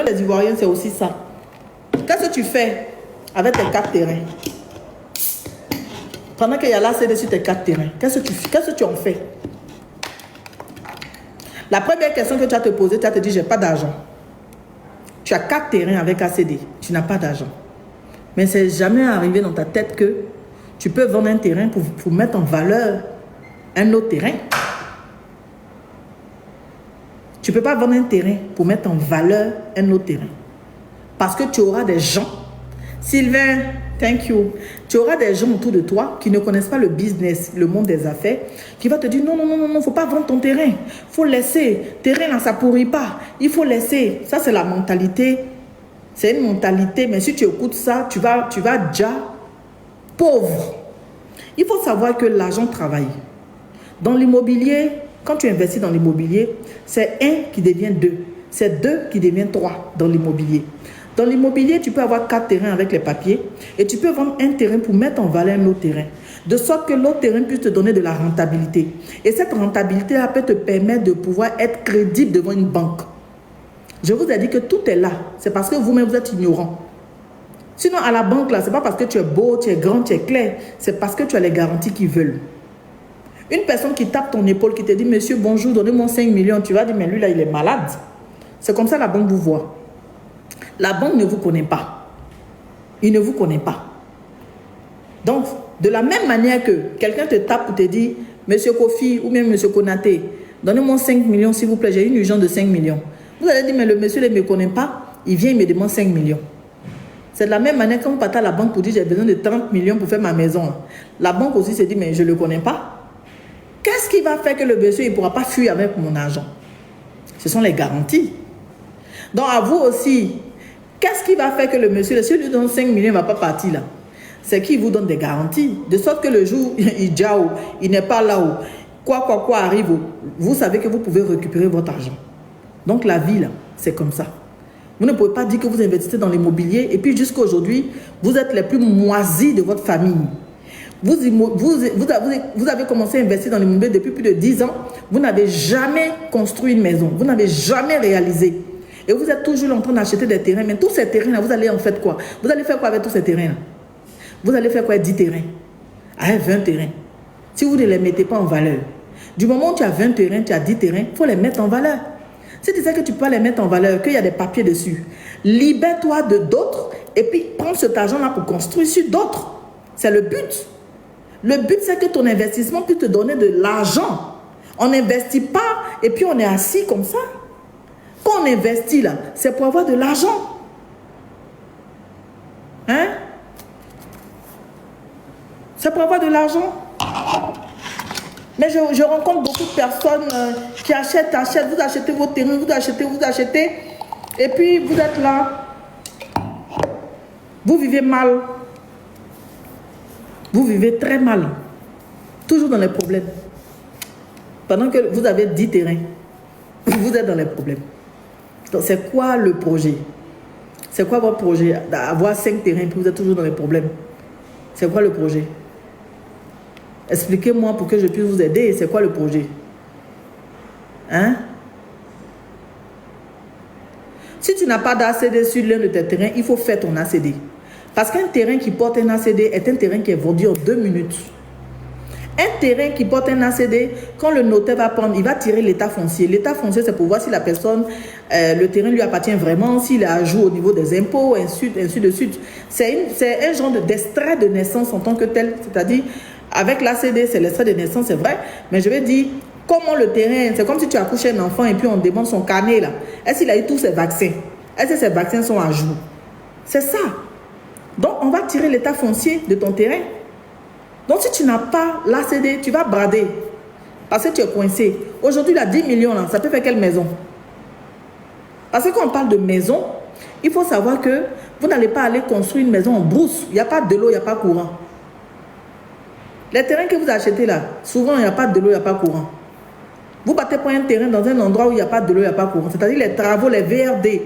Les Ivoiriens, c'est aussi ça. Qu'est-ce que tu fais avec tes 4 terrains? Pendant qu'il y a l'ACD sur tes 4 terrains, qu'est-ce que tu en fais? La première question que tu vas te poser, tu vas te dire, j'ai pas d'argent. Tu as 4 terrains avec ACD, tu n'as pas d'argent. Mais c'est jamais arrivé dans ta tête que tu peux vendre un terrain pour mettre en valeur un autre terrain. Tu ne peux pas vendre un terrain pour mettre en valeur un autre terrain. Parce que tu auras des gens, Sylvain, thank you, tu auras des gens autour de toi qui ne connaissent pas le business, le monde des affaires, qui vont te dire non, il ne faut pas vendre ton terrain. Il faut laisser. Terrain là, ça ne pourrit pas. Il faut laisser. Ça, c'est la mentalité. C'est une mentalité, mais si tu écoutes ça, tu vas déjà pauvre. Il faut savoir que l'argent travaille. Dans l'immobilier, quand tu investis dans l'immobilier, c'est 1 qui devient 2. C'est 2 qui devient 3 dans l'immobilier. Dans l'immobilier, tu peux avoir 4 terrains avec les papiers et tu peux vendre un terrain pour mettre en valeur un autre terrain. De sorte que l'autre terrain puisse te donner de la rentabilité. Et cette rentabilité-là peut te permettre de pouvoir être crédible devant une banque. Je vous ai dit que tout est là. C'est parce que vous-même, vous êtes ignorant. Sinon, à la banque, là, ce n'est pas parce que tu es beau, tu es grand, tu es clair. C'est parce que tu as les garanties qu'ils veulent. Une personne qui tape ton épaule, qui te dit, monsieur, bonjour, donnez-moi 5 millions. Tu vas dire, mais lui, là, il est malade. C'est comme ça la banque vous voit. La banque ne vous connaît pas. Il ne vous connaît pas. Donc, de la même manière que quelqu'un te tape pour te dire, monsieur Kofi ou même monsieur Konaté, donnez-moi 5 millions, s'il vous plaît, j'ai une urgence de 5 millions. Vous allez dire, mais le monsieur ne me connaît pas, il vient, il me demande 5 millions. C'est de la même manière quand vous partez à la banque pour dire, j'ai besoin de 30 millions pour faire ma maison. La banque aussi se dit, mais je ne le connais pas. Qu'est-ce qui va faire que le monsieur ne pourra pas fuir avec mon argent? Ce sont les garanties. Donc, à vous aussi, qu'est-ce qui va faire que le monsieur, si lui donne 5 millions, il ne va pas partir là? C'est qu'il vous donne des garanties. De sorte que le jour, il n'est pas là où, quoi arrive, vous savez que vous pouvez récupérer votre argent. Donc, la vie, là, c'est comme ça. Vous ne pouvez pas dire que vous investissez dans l'immobilier et puis jusqu'à aujourd'hui, vous êtes les plus moisis de votre famille. Vous avez commencé à investir dans l'immobilier depuis plus de 10 ans. Vous n'avez jamais construit une maison. Vous n'avez jamais réalisé. Et vous êtes toujours en train d'acheter des terrains. Mais tous ces terrains-là, vous allez en faire quoi? Vous allez faire quoi avec tous ces terrains-là? Vous allez faire quoi avec 10 terrains? Avec 20 terrains? Si vous ne les mettez pas en valeur. Du moment où tu as 20 terrains, tu as 10 terrains, il faut les mettre en valeur. Si tu sais que tu peux les mettre en valeur, qu'il y a des papiers dessus, libère-toi de d'autres et puis prends cet argent-là pour construire sur d'autres. C'est le but. Le but, c'est que ton investissement puisse te donner de l'argent. On n'investit pas et puis on est assis comme ça. Quand on investit là, c'est pour avoir de l'argent. Hein? C'est pour avoir de l'argent. Mais je rencontre beaucoup de personnes qui achètent, vous achetez vos terrains, vous achetez, et puis vous êtes là, vous vivez mal, vous vivez très mal, toujours dans les problèmes. Pendant que vous avez 10 terrains, vous êtes dans les problèmes. Donc c'est quoi le projet? C'est quoi votre projet? D'avoir 5 terrains, puis vous êtes toujours dans les problèmes. C'est quoi le projet? Expliquez-moi pour que je puisse vous aider. C'est quoi le projet? Hein? Si tu n'as pas d'ACD sur l'un de tes terrains, il faut faire ton ACD. Parce qu'un terrain qui porte un ACD est un terrain qui est vendu en 2 minutes. Un terrain qui porte un ACD, quand le notaire va prendre, il va tirer l'état foncier. L'état foncier, c'est pour voir si la personne, le terrain lui appartient vraiment, s'il est à jour au niveau des impôts, ainsi de suite. C'est un genre d'extrait de naissance en tant que tel. C'est-à-dire, avec l'ACD, c'est l'extrait de naissance, c'est vrai. Mais je vais dire, comment le terrain, c'est comme si tu accouches un enfant et puis on demande son carnet là. Est-ce qu'il a eu tous ses vaccins? Est-ce que ses vaccins sont à jour? C'est ça. Donc, on va tirer l'état foncier de ton terrain. Donc, si tu n'as pas l'ACD, tu vas brader. Parce que tu es coincé. Aujourd'hui, là, 10 millions, là, ça peut faire quelle maison? Parce que quand on parle de maison, il faut savoir que vous n'allez pas aller construire une maison en brousse. Il n'y a pas de l'eau, il n'y a pas courant. Les terrains que vous achetez là, souvent, il n'y a pas de l'eau, il n'y a pas courant. Vous battez pour un terrain dans un endroit où il n'y a pas de l'eau, il n'y a pas courant. C'est-à-dire les travaux, les VRD,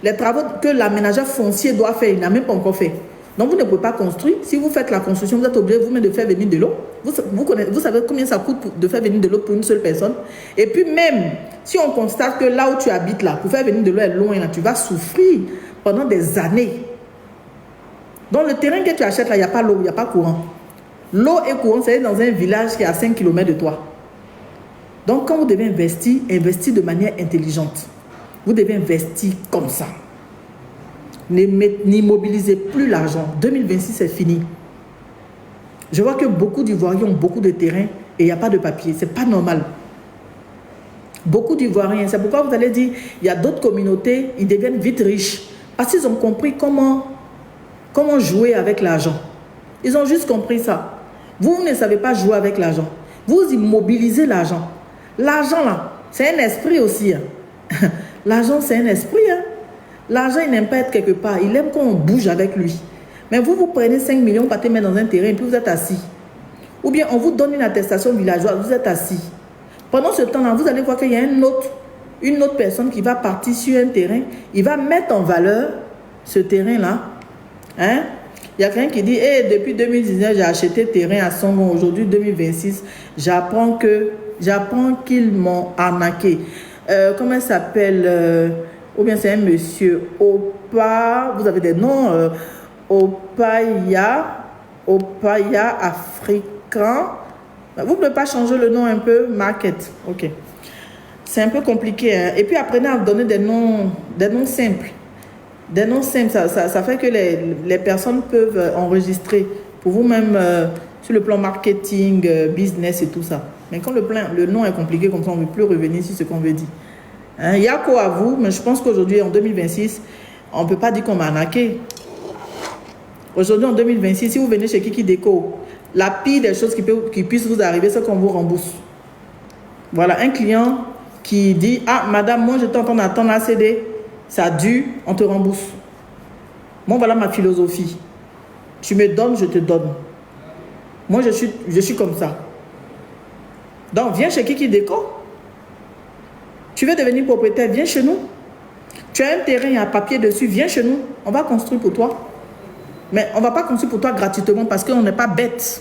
les travaux que l'aménageur foncier doit faire, il n'a même pas encore fait. Donc, vous ne pouvez pas construire. Si vous faites la construction, vous êtes obligé vous-même de faire venir de l'eau. Vous savez combien ça coûte de faire venir de l'eau pour une seule personne. Et puis même, si on constate que là où tu habites, là, pour faire venir de l'eau est loin, là, tu vas souffrir pendant des années. Donc, le terrain que tu achètes, là, il n'y a pas l'eau, il n'y a pas courant. L'eau et courant, c'est dans un village qui est à 5 km de toi. Donc, quand vous devez investir, investir de manière intelligente. Vous devez investir comme ça. N'immobilisez plus l'argent. 2026, c'est fini. Je vois que beaucoup d'Ivoiriens ont beaucoup de terrain et il n'y a pas de papier. Ce n'est pas normal. Beaucoup d'Ivoiriens, c'est pourquoi vous allez dire, il y a d'autres communautés, ils deviennent vite riches. Parce qu'ils ont compris comment jouer avec l'argent. Ils ont juste compris ça. Vous ne savez pas jouer avec l'argent. Vous immobilisez l'argent. L'argent, là, c'est un esprit aussi. Hein. L'argent, c'est un esprit. Hein. L'argent, il n'aime pas être quelque part. Il aime qu'on bouge avec lui. Mais vous prenez 5 millions, vous partez mettre dans un terrain et puis vous êtes assis. Ou bien on vous donne une attestation villageoise, vous êtes assis. Pendant ce temps-là, vous allez voir qu'il y a une autre personne qui va partir sur un terrain. Il va mettre en valeur ce terrain-là. Hein? Il y a quelqu'un qui dit, hey, depuis 2019, j'ai acheté terrain à Songon. Aujourd'hui, 2026, j'apprends qu'ils m'ont arnaqué. Comment elle s'appelle ou bien c'est un monsieur Opa, vous avez des noms, Opaya africain. Vous ne pouvez pas changer le nom un peu, market, ok. C'est un peu compliqué. Hein? Et puis apprenez à donner des noms simples. Des noms simples, ça fait que les personnes peuvent enregistrer pour vous-même sur le plan marketing, business et tout ça. Mais quand le nom est compliqué comme ça, on ne veut plus revenir sur ce qu'on veut dire. Il y a quoi à vous, mais je pense qu'aujourd'hui, en 2026, on ne peut pas dire qu'on m'a arnaqué. Aujourd'hui, en 2026, si vous venez chez Kiki Déco, la pire des choses qui puissent vous arriver, c'est qu'on vous rembourse. Voilà, un client qui dit, ah, madame, moi, je t'entends d'attendre la CD, ça dure, on te rembourse. Moi, voilà ma philosophie. Tu me donnes, je te donne. Moi, je suis comme ça. Donc, viens chez Kiki Déco. Tu veux devenir propriétaire, viens chez nous. Tu as un terrain, il y a un papier dessus, viens chez nous. On va construire pour toi. Mais on ne va pas construire pour toi gratuitement parce qu'on n'est pas bête.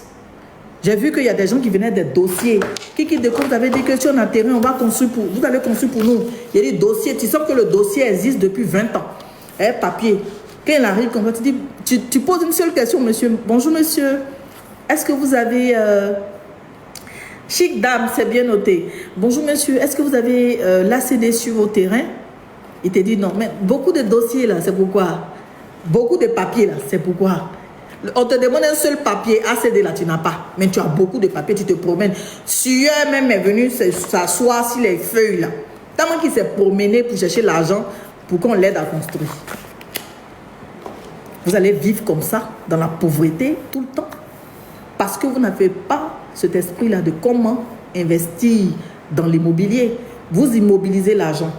J'ai vu qu'il y a des gens qui venaient des dossiers. Kiki Déco, vous avez dit que si on a un terrain, on va construire pour vous. Vous allez construire pour nous. Il y a des dossiers. Tu sens que le dossier existe depuis 20 ans. Un papier. Quand il arrive, comme ça, tu dis, tu poses une seule question, monsieur. Bonjour, monsieur. Est-ce que vous avez... Chic dame, c'est bien noté. Bonjour monsieur, est-ce que vous avez l'ACD sur vos terrains? Il te dit non, mais beaucoup de dossiers là, c'est pourquoi. Beaucoup de papiers là, c'est pourquoi. On te demande un seul papier, ACD là, tu n'as pas. Mais tu as beaucoup de papiers, tu te promènes. Sueur même est venu s'asseoir sur les feuilles là. Tellement qu'il s'est promené pour chercher l'argent pour qu'on l'aide à construire. Vous allez vivre comme ça, dans la pauvreté, tout le temps. Parce que vous n'avez pas cet esprit-là de comment investir dans l'immobilier. Vous immobilisez l'argent.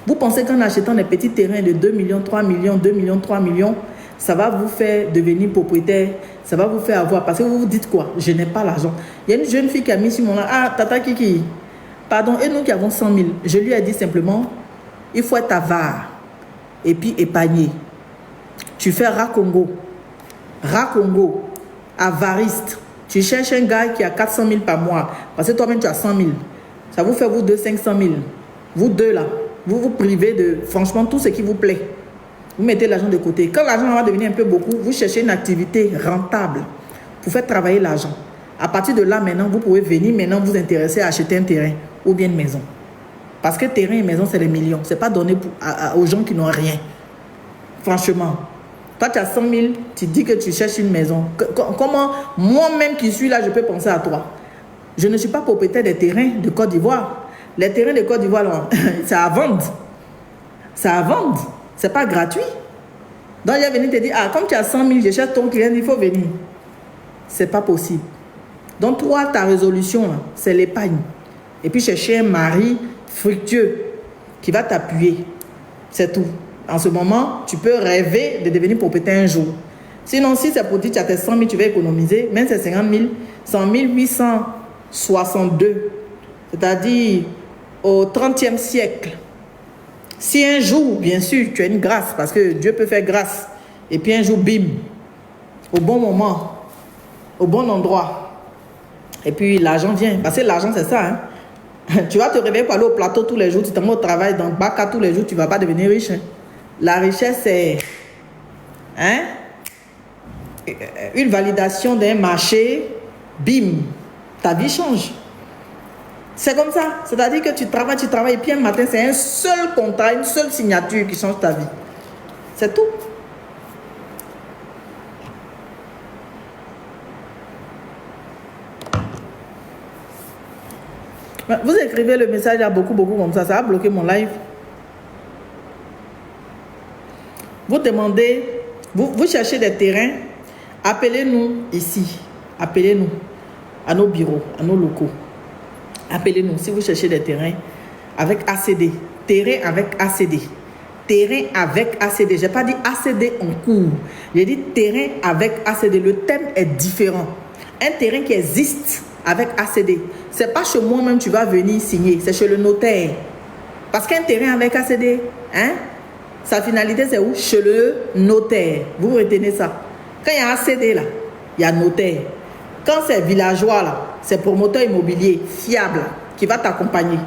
Vous pensez qu'en achetant des petits terrains de 2 millions, 3 millions, 2 millions, 3 millions, ça va vous faire devenir propriétaire, ça va vous faire avoir. Parce que vous vous dites quoi? Je n'ai pas l'argent. Il y a une jeune fille qui a mis sur mon là, ah, Tata Kiki, pardon, et nous qui avons 100 000, je lui ai dit simplement, il faut être avare et puis épargner. Tu fais Racongo, avariste. Tu cherches un gars qui a 400 000 par mois, parce que toi-même tu as 100 000. Ça vous fait vous deux 500 000. Vous deux là, vous vous privez de franchement tout ce qui vous plaît. Vous mettez l'argent de côté. Quand l'argent va devenir un peu beaucoup, vous cherchez une activité rentable pour faire travailler l'argent. À partir de là, maintenant, vous pouvez venir maintenant vous intéresser à acheter un terrain ou bien une maison. Parce que terrain et maison, c'est les millions. Ce n'est pas donné aux gens qui n'ont rien. Franchement. Toi, tu as 100 000, tu dis que tu cherches une maison. Comment moi-même qui suis là, je peux penser à toi? Je ne suis pas propriétaire des terrains de Côte d'Ivoire. Les terrains de Côte d'Ivoire, c'est à vendre. C'est à vendre. Ce n'est pas gratuit. Donc, il est venu te dire, ah, comme tu as 100 000, je cherche ton client, il faut venir. Ce n'est pas possible. Donc, toi, ta résolution, c'est l'épargne. Et puis, chercher un mari fructueux qui va t'appuyer. C'est tout. En ce moment, tu peux rêver de devenir propriétaire un jour. Sinon, si c'est pour dire que tu as tes 100 000, tu vas économiser, même c'est 50 000, 100 862. C'est-à-dire au 30e siècle. Si un jour, bien sûr, tu as une grâce, parce que Dieu peut faire grâce, et puis un jour, bim, au bon moment, au bon endroit. Et puis l'argent vient. Parce que l'argent, c'est ça. Hein? Tu vas te réveiller pour aller au plateau tous les jours, tu te mets au travail dans le Baka tous les jours, tu ne vas pas devenir riche. Hein? La richesse, c'est une validation d'un marché, bim, ta vie change. C'est comme ça. C'est-à-dire que tu travailles, et puis un matin, c'est un seul contrat, une seule signature qui change ta vie. C'est tout. Vous écrivez le message à beaucoup comme ça va bloquer mon live. Vous demandez, vous cherchez des terrains, appelez-nous ici. Appelez-nous à nos bureaux, à nos locaux. Appelez-nous si vous cherchez des terrains avec ACD. Terrain avec ACD. Terrain avec ACD. Je n'ai pas dit ACD en cours. J'ai dit terrain avec ACD. Le thème est différent. Un terrain qui existe avec ACD. Ce n'est pas chez moi-même tu vas venir signer. C'est chez le notaire. Parce qu'un terrain avec ACD, sa finalité c'est où? Chez le notaire. Vous retenez ça. Quand il y a ACD là, il y a notaire. Quand c'est villageois là, c'est promoteur immobilier fiable qui va t'accompagner.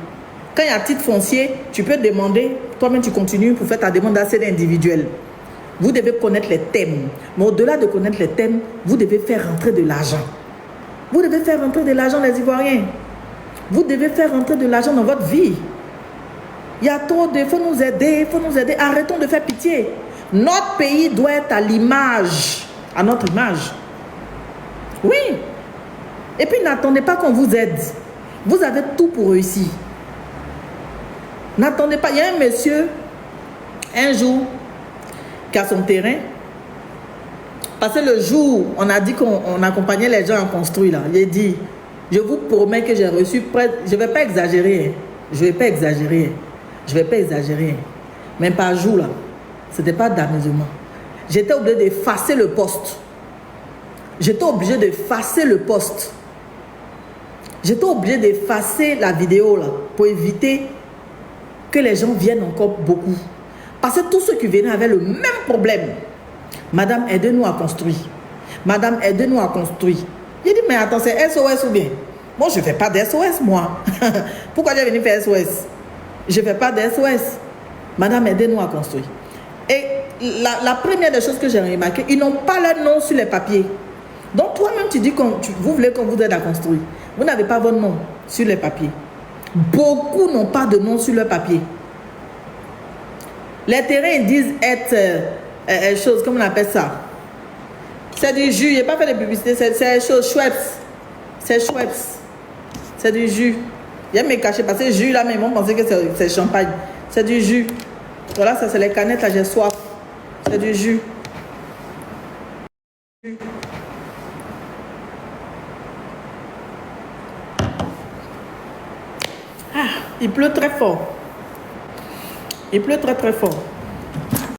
Quand il y a titre foncier, tu peux demander, toi-même tu continues pour faire ta demande d'ACD individuelle. Vous devez connaître les thèmes. Mais au-delà de connaître les thèmes, vous devez faire rentrer de l'argent. Vous devez faire rentrer de l'argent, les Ivoiriens. Vous devez faire rentrer de l'argent dans votre vie. Il y a trop de... Il faut nous aider, il faut nous aider. Arrêtons de faire pitié. Notre pays doit être à l'image, à notre image. Oui. Et puis n'attendez pas qu'on vous aide. Vous avez tout pour réussir. N'attendez pas. Il y a un monsieur, un jour, qui a son terrain. Parce que le jour, on a dit qu'on accompagnait les gens à construire là. Il a dit, je vous promets que j'ai reçu près... Je ne vais pas exagérer. Je ne vais pas exagérer. Je ne vais pas exagérer. Même par jour là. Ce n'était pas d'amusement. J'étais obligé d'effacer le poste. J'étais obligé d'effacer le poste. J'étais obligé d'effacer la vidéo là pour éviter que les gens viennent encore beaucoup. Parce que tous ceux qui venaient avaient le même problème. Madame, aidez-nous à construire. Madame, aidez-nous à construire. J'ai dit, mais attends, c'est SOS ou bien? Moi, je ne fais pas d'SOS, moi. Pourquoi j'ai venu faire SOS? Je ne fais pas d'SOS. Madame, aidez-nous à construire. Et la première des choses que j'ai remarqué, ils n'ont pas leur nom sur les papiers. Donc, toi-même, tu dis que vous voulez qu'on vous aide à construire. Vous n'avez pas votre nom sur les papiers. Beaucoup n'ont pas de nom sur leur papier. Les terrains disent être chose, comment on appelle ça? C'est du jus. Il n'y a pas fait de publicité. C'est chose Schweppes. C'est Schweppes. C'est du jus. Il y a mes cachets parce que jus là, mais ils vont penser que c'est champagne. C'est du jus. Voilà, ça c'est les canettes là, j'ai soif. C'est du jus. Ah, il pleut très fort. Il pleut très fort.